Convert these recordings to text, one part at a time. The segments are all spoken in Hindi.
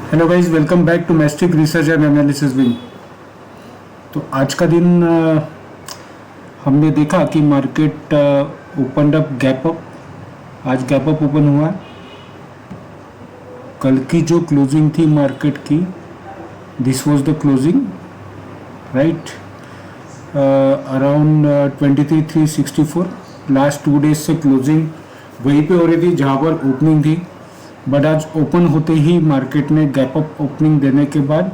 Hello guys, welcome back to Mastic research and analysis wing. तो आज का दिन हमने देखा कि market open up gap up. आज गैप अप ओपन हुआ। कल की जो क्लोजिंग थी मार्केट की, this was the closing right around 23,364। Last 2 days से क्लोजिंग वहीं पे हो रही थी जहाँ पर ओपनिंग थी, बट आज ओपन होते ही मार्केट ने गैप अप ओपनिंग देने के बाद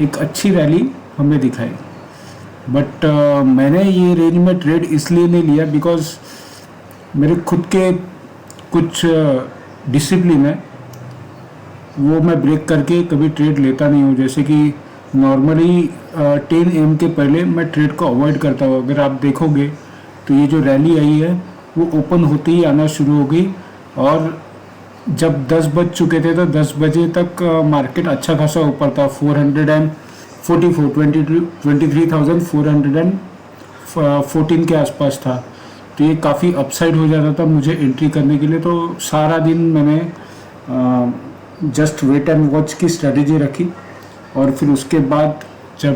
एक अच्छी रैली हमें दिखाई। बट मैंने ये रेंज में ट्रेड इसलिए नहीं लिया बिकॉज मेरे खुद के कुछ डिसिप्लिन है, वो मैं ब्रेक करके कभी ट्रेड लेता नहीं हूँ। जैसे कि नॉर्मली 10 AM के पहले मैं ट्रेड को अवॉइड करता हूँ। अगर आप देखोगे तो ये जो रैली आई है वो ओपन होते ही आना शुरू हो गई, और जब 10 बज चुके थे तो 10 बजे तक मार्केट अच्छा खासा ऊपर था। 23,414 के आसपास था। तो ये काफ़ी अपसाइड हो जाता था मुझे एंट्री करने के लिए। तो सारा दिन मैंने जस्ट वेट एंड वॉच की स्ट्रेटेजी रखी, और फिर उसके बाद जब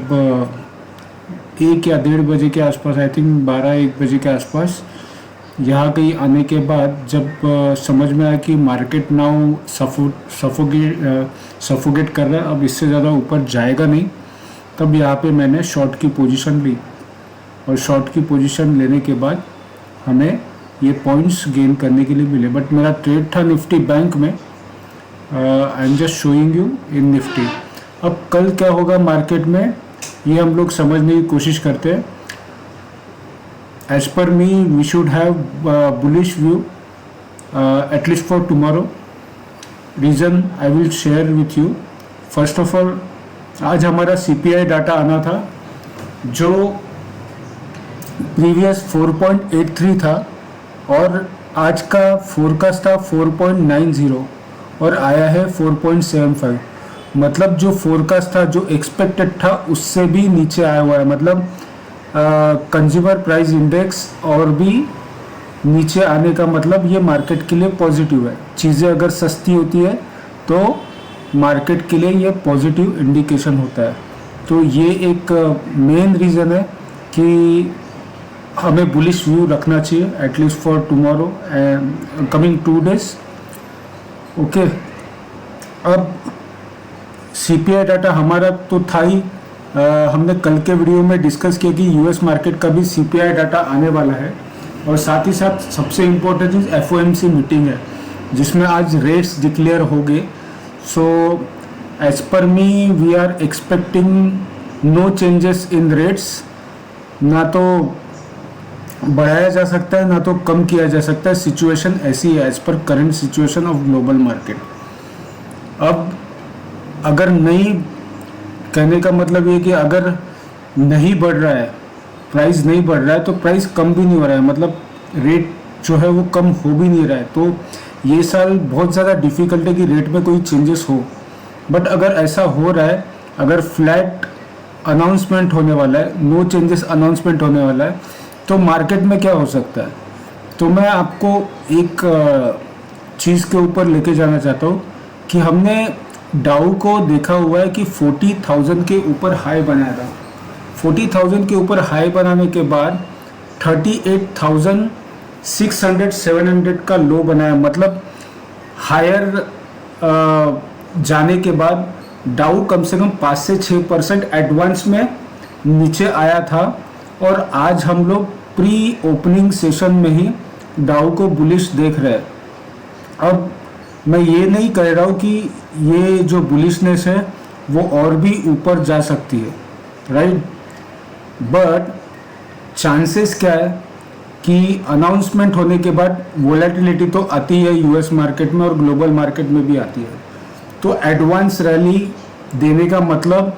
1 या 1:30 बजे के आसपास, आई थिंक 12-1 बजे के आसपास यहाँ कहीं आने के बाद जब समझ में आया कि मार्केट नाउ सफोकेट कर रहा है, अब इससे ज़्यादा ऊपर जाएगा नहीं, तब यहाँ पे मैंने शॉर्ट की पोजीशन ली। और शॉर्ट की पोजीशन लेने के बाद हमें ये पॉइंट्स गेन करने के लिए मिले। बट मेरा ट्रेड था निफ्टी बैंक में। I am just showing you in Nifty. अब कल क्या होगा मार्केट में, ये हम लोग समझने की कोशिश करते हैं। As per me, we should have bullish view at least for tomorrow. Reason I will share with you. First of all, आज हमारा CPI डाटा आना था जो प्रीवियस 4.83 था, और आज का फोरकास्ट था 4.90 और आया है 4.75। मतलब जो फोरकास्ट था, जो एक्सपेक्टेड था, उससे भी नीचे आया हुआ है। मतलब कंज्यूमर प्राइस इंडेक्स और भी नीचे आने का मतलब ये मार्केट के लिए पॉजिटिव है। चीज़ें अगर सस्ती होती है तो मार्केट के लिए ये पॉजिटिव इंडिकेशन होता है। तो ये एक मेन रीज़न है कि हमें बुलिश व्यू रखना चाहिए at least for tomorrow and coming 2 days. Okay, अब CPI डाटा हमारा तो था ही। हमने कल के वीडियो में डिस्कस किया कि US मार्केट का भी CPI डाटा आने वाला है, और साथ ही साथ सबसे इम्पोर्टेंट चीज़ FOMC मीटिंग है जिसमें आज रेट्स डिक्लेयर हो गए। So as per me we are expecting no changes in rates. ना तो बढ़ाया जा सकता है ना तो कम किया जा सकता है। सिचुएशन ऐसी है as per current situation of global market. अब अगर नहीं, कहने का मतलब ये कि अगर नहीं बढ़ रहा है, प्राइस नहीं बढ़ रहा है, तो प्राइस कम भी नहीं हो रहा है, मतलब रेट जो है वो कम हो भी नहीं रहा है। तो ये साल बहुत ज़्यादा डिफ़िकल्ट है कि रेट में कोई चेंजेस हो। बट अगर ऐसा हो रहा है, अगर फ्लैट अनाउंसमेंट होने वाला है, नो चेंजेस अनाउंसमेंट होने वाला है, तो मार्केट में क्या हो सकता है। तो मैं आपको एक चीज़ के ऊपर लेके जाना चाहता हूँ कि हमने डाउ को देखा हुआ है कि 40,000 के ऊपर हाई बनाया था। 40,000 के ऊपर हाई बनाने के बाद 38,600-700 का लो बनाया। मतलब हायर जाने के बाद डाउ कम से कम 5 से 6% एडवांस में नीचे आया था, और आज हम लोग प्री ओपनिंग सेशन में ही डाउ को बुलिश देख रहे हैं। अब मैं ये नहीं कह रहा हूँ कि ये जो बुलिशनेस है वो और भी ऊपर जा सकती है, राइट, बट चांसेस क्या है कि अनाउंसमेंट होने के बाद वोलेटिलिटी तो आती है US मार्केट में और ग्लोबल मार्केट में भी आती है। तो एडवांस रैली देने का मतलब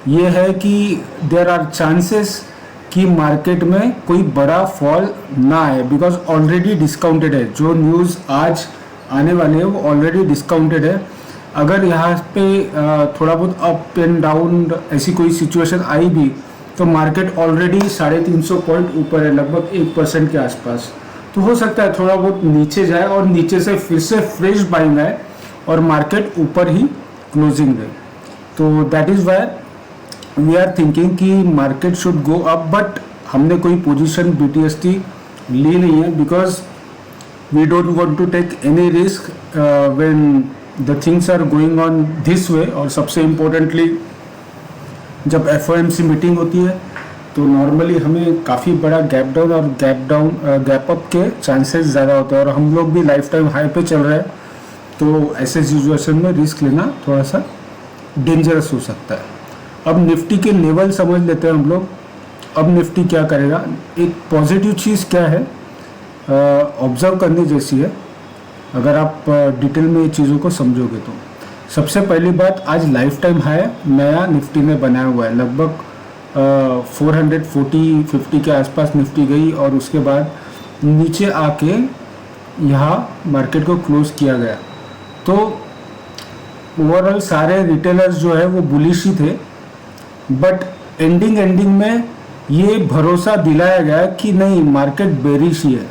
ये है कि देयर आर चांसेस कि मार्केट में कोई बड़ा फॉल ना आए, बिकॉज ऑलरेडी डिस्काउंटेड है। जो न्यूज़ आज आने वाले हैं वो ऑलरेडी डिस्काउंटेड है। अगर यहाँ पे थोड़ा बहुत अप एंड डाउन ऐसी कोई सिचुएशन आई भी, तो मार्केट ऑलरेडी 350 पॉइंट ऊपर है, लगभग 1% के आसपास। तो हो सकता है थोड़ा बहुत नीचे जाए और नीचे से फिर से फ्रेश बाइंग आए और मार्केट ऊपर ही क्लोजिंग डे। तो that is why we are thinking कि market should go up, but हमने कोई पोजीशन BTST ली नहीं है because we don't want to take any risk when the things are going on this way. और सबसे इम्पोर्टेंटली जब FOMC मीटिंग होती है तो नॉर्मली हमें काफ़ी बड़ा गैप डाउन और गैप अप के चांसेस ज़्यादा होते हैं, और हम लोग भी लाइफ टाइम हाई पे चल रहे हैं, तो ऐसे सिचुएशन में रिस्क लेना थोड़ा सा डेंजरस हो सकता है। अब निफ्टी के लेवल समझ लेते हैं हम लोग। अब निफ्टी क्या करेगा, एक पॉजिटिव चीज़ क्या है ऑब्जर्व करने जैसी है अगर आप डिटेल में ये चीज़ों को समझोगे तो। सबसे पहली बात, आज लाइफ टाइम हाई नया निफ्टी ने बनाया हुआ है, लगभग 440-50 के आसपास निफ्टी गई और उसके बाद नीचे आके यहाँ मार्केट को क्लोज किया गया। तो ओवरऑल सारे रिटेलर्स जो है वो बुलिश ही थे, बट एंडिंग में ये भरोसा दिलाया गया कि नहीं मार्केट बेरिश ही है,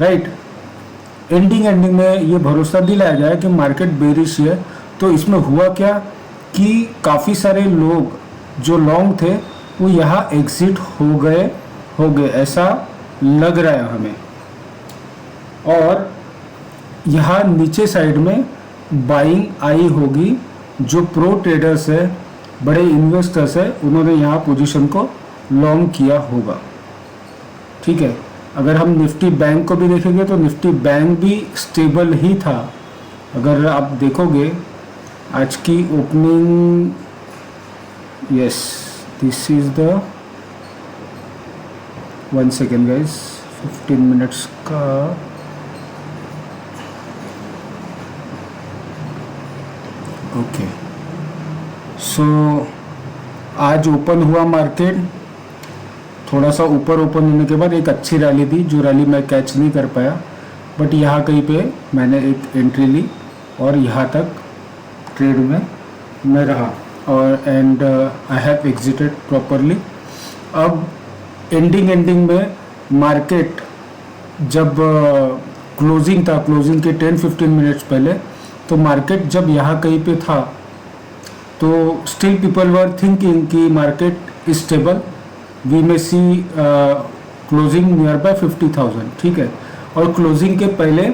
राइट। एंडिंग में ये भरोसा दिलाया गया कि मार्केट बेरिश ही है। तो इसमें हुआ क्या कि काफ़ी सारे लोग जो लॉन्ग थे वो यहाँ एग्जिट हो गए ऐसा लग रहा है हमें। और यहाँ नीचे साइड में बाइंग आई होगी, जो प्रो ट्रेडर्स है, बड़े इन्वेस्टर्स है, उन्होंने यहाँ पोजीशन को लॉन्ग किया होगा, ठीक है। अगर हम निफ्टी बैंक को भी देखेंगे तो निफ्टी बैंक भी स्टेबल ही था। अगर आप देखोगे आज की opening, yes this is the 1 second guys, 15 minutes का ओके। सो आज ओपन हुआ मार्केट, थोड़ा सा ऊपर ओपन होने के बाद एक अच्छी रैली थी, जो रैली मैं कैच नहीं कर पाया, बट यहाँ कहीं पे मैंने एक एंट्री ली और यहाँ तक ट्रेड में मैं रहा और and I have exerted properly. अब एंडिंग में मार्केट जब क्लोजिंग था, क्लोजिंग के 10-15 मिनट्स पहले, तो मार्केट जब यहाँ कहीं पे था तो स्टिल पीपल वर थिंकिंग कि market is stable, we may see closing nearby 50,000, ठीक है। और क्लोजिंग के पहले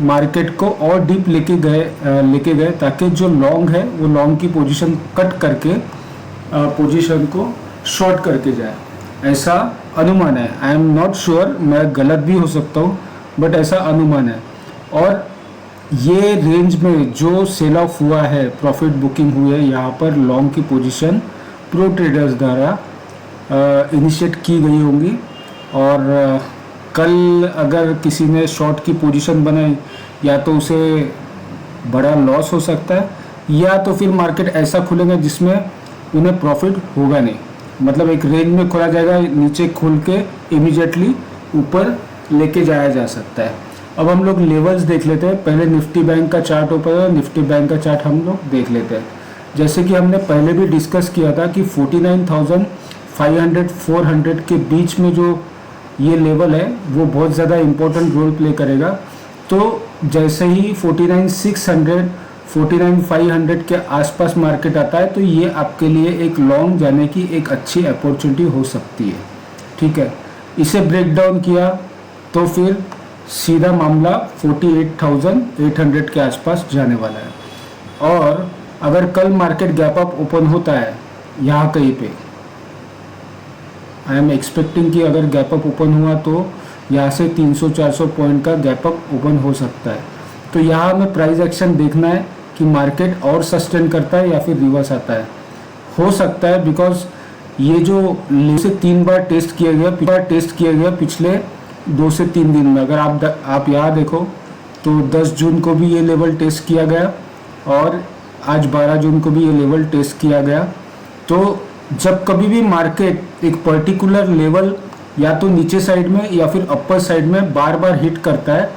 मार्केट को और डीप लेके गए ताकि जो लॉन्ग है वो लॉन्ग की पोजीशन कट करके पोजीशन को शॉर्ट करके जाए, ऐसा अनुमान है। आई एम नॉट श्योर, मैं गलत भी हो सकता हूँ, बट ऐसा अनुमान है। और ये रेंज में जो सेल ऑफ हुआ है, प्रॉफिट बुकिंग हुई है, यहाँ पर लॉन्ग की पोजीशन प्रो ट्रेडर्स द्वारा इनिशिएट की गई होंगी। और कल अगर किसी ने शॉर्ट की पोजीशन बनाई, या तो उसे बड़ा लॉस हो सकता है, या तो फिर मार्केट ऐसा खुलेगा जिसमें उन्हें प्रॉफिट होगा नहीं, मतलब एक रेंज में खोला जाएगा, नीचे खुल के इमीडिएटली ऊपर लेके जाया जा सकता है। अब हम लोग लेवल्स देख लेते हैं। पहले निफ्टी बैंक का चार्ट ओपन है, निफ्टी बैंक का चार्ट हम लोग देख लेते हैं। जैसे कि हमने पहले भी डिस्कस किया था कि 49,500-400 के बीच में जो ये लेवल है वो बहुत ज़्यादा इम्पोर्टेंट रोल प्ले करेगा। तो जैसे ही 49,600, 49,500 के आसपास मार्केट आता है तो ये आपके लिए एक लॉन्ग जाने की एक अच्छी अपॉर्चुनिटी हो सकती है, ठीक है। इसे ब्रेक डाउन किया तो फिर सीधा मामला 48,800 के आसपास जाने वाला है। और अगर कल मार्केट गैप अप ओपन होता है यहाँ कहीं पे, आई एम एक्सपेक्टिंग कि अगर गैप अप ओपन हुआ तो यहाँ से 300-400 पॉइंट का गैप अप ओपन हो सकता है। तो यहाँ हमें प्राइस एक्शन देखना है कि मार्केट और सस्टेन करता है या फिर रिवर्स आता है। हो सकता है बिकॉज ये जो से 3 बार टेस्ट किया गया पिछले 2 से 3 दिन में। अगर आप यहाँ देखो तो 10 जून को भी ये लेवल टेस्ट किया गया और आज 12 जून को भी ये लेवल टेस्ट किया गया। तो जब कभी भी मार्केट एक पर्टिकुलर लेवल या तो नीचे साइड में या फिर अपर साइड में बार बार हिट करता है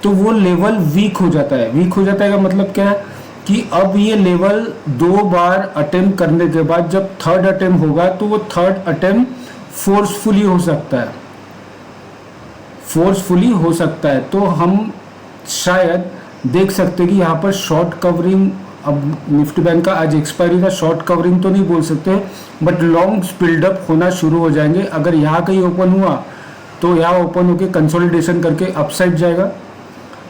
तो वो लेवल वीक हो जाता है। वीक हो जाता है का मतलब क्या है कि अब ये लेवल 2 बार अटेम्प्ट करने के बाद जब थर्ड अटेम्प्ट होगा तो वो थर्ड अटेम्प्ट फोर्सफुली हो सकता है। तो हम शायद देख सकते हैं कि यहाँ पर शॉर्ट कवरिंग अब निफ्टी बैंक का आज एक्सपायरी था, शॉर्ट कवरिंग तो नहीं बोल सकते, बट लॉन्ग बिल्डअप होना शुरू हो जाएंगे। अगर यहाँ कहीं ओपन हुआ तो यहाँ ओपन होकर कंसोलिडेशन करके अपसाइड जाएगा।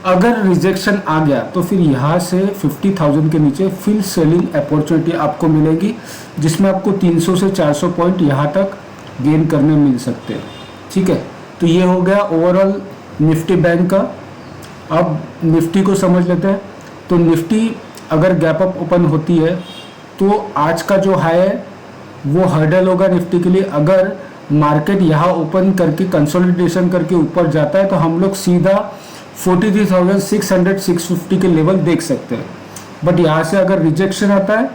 अगर रिजेक्शन आ गया तो फिर यहाँ से 50,000 के नीचे फिर सेलिंग अपॉर्चुनिटी आपको मिलेगी, जिसमें आपको 300 से 400 पॉइंट यहाँ तक गेन करने मिल सकते हैं। ठीक है, तो ये हो गया ओवरऑल निफ्टी बैंक का। अब निफ्टी को समझ लेते हैं। तो निफ्टी अगर गैप अप ओपन होती है तो आज का जो हाई है वो हर्डल होगा निफ्टी के लिए। अगर मार्केट यहाँ ओपन करके कंसोलिडेशन करके ऊपर जाता है तो हम लोग सीधा 43,600 650 के लेवल देख सकते हैं। बट यहाँ से अगर रिजेक्शन आता है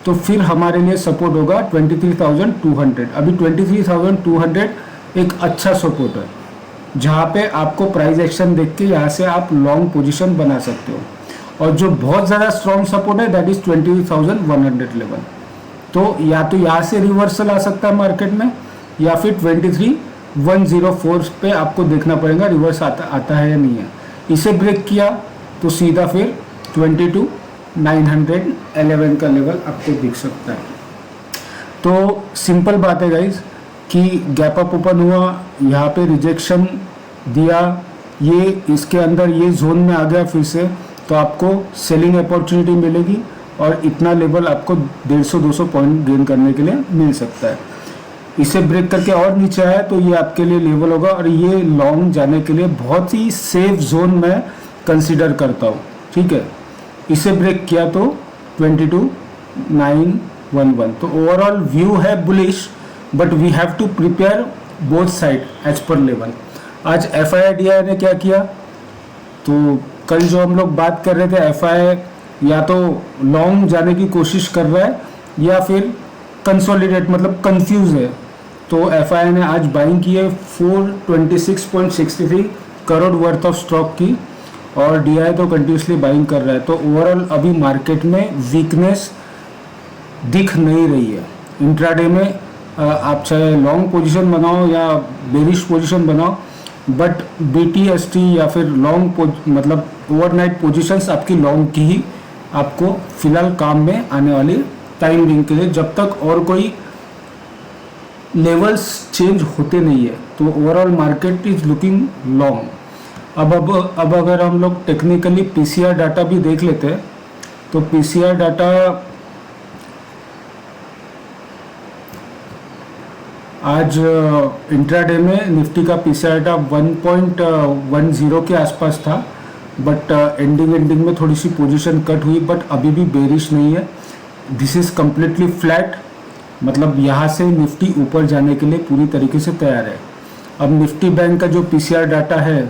तो फिर हमारे लिए सपोर्ट होगा 23,200। अभी 23,200 एक अच्छा सपोर्ट है, जहाँ पे आपको प्राइस एक्शन देख के यहाँ से आप लॉन्ग पोजीशन बना सकते हो। और जो बहुत ज़्यादा स्ट्रॉन्ग सपोर्ट है दैट इज़ 20,100 लेवल। तो या तो यहाँ से रिवर्सल आ सकता है मार्केट में, या फिर 23,104 पे आपको देखना पड़ेगा रिवर्स आता है या नहीं है। इसे ब्रेक किया तो सीधा फिर 22,911 का लेवल आपको दिख सकता है। तो सिंपल बात है गाइज कि गैप अप ओपन हुआ, यहाँ पे रिजेक्शन दिया, ये इसके अंदर ये जोन में आ गया फिर से, तो आपको सेलिंग अपॉर्चुनिटी मिलेगी और इतना लेवल आपको 150-200 पॉइंट गेन करने के लिए मिल सकता है। इसे ब्रेक करके और नीचे आया तो ये आपके लिए लेवल होगा, और ये लॉन्ग जाने के लिए बहुत ही सेफ जोन में कंसीडर करता हूँ। ठीक है, इसे ब्रेक किया तो 22,911। तो ओवरऑल व्यू है bullish, but we have to prepare both side as per level. आज FII ने क्या किया, तो कल जो हम लोग बात कर रहे थे FII या तो लॉन्ग जाने की कोशिश कर रहा है या फिर कंसोलिडेट मतलब कंफ्यूज है। तो FII ने आज बाइंग की है 426.63 करोड़ वर्थ ऑफ स्टॉक की, और DI तो कंटिन्यूसली बाइंग कर रहा है। तो ओवरऑल अभी मार्केट में वीकनेस दिख नहीं रही है। इंट्राडे में आप चाहे लॉन्ग पोजीशन बनाओ या बेरिश पोजीशन बनाओ, बट BTST या फिर लॉन्ग मतलब ओवरनाइट पोजीशंस आपकी लॉन्ग की ही आपको फिलहाल काम में आने वाली टाइम बिंग के लिए, जब तक और कोई लेवल्स चेंज होते नहीं है। तो overall market is looking long. अब अगर हम लोग टेक्निकली PCR डाटा भी देख लेते हैं तो PCR डाटा आज इंट्राडे में निफ्टी का PCR डाटा 1.10 के आसपास था, बट एंडिंग में थोड़ी सी पोजीशन कट हुई, बट अभी भी बेरिश नहीं है। दिस इज़ कम्प्लीटली फ्लैट, मतलब यहाँ से निफ्टी ऊपर जाने के लिए पूरी तरीके से तैयार है। अब निफ्टी बैंक का जो PCR डाटा है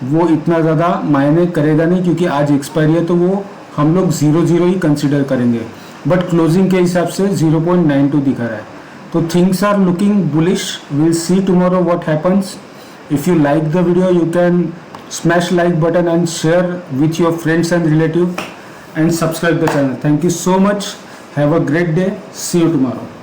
वो इतना ज़्यादा मायने करेगा नहीं, क्योंकि आज एक्सपायरी है तो वो हम लोग 0.0 ही कंसिडर करेंगे, बट क्लोजिंग के हिसाब से 0.92 दिखा रहा है। तो things are looking bullish. Will see tomorrow what happens. If you like the video you can smash like button and share with your friends and relatives and subscribe the channel. Thank you so much. Have a great day. See you tomorrow.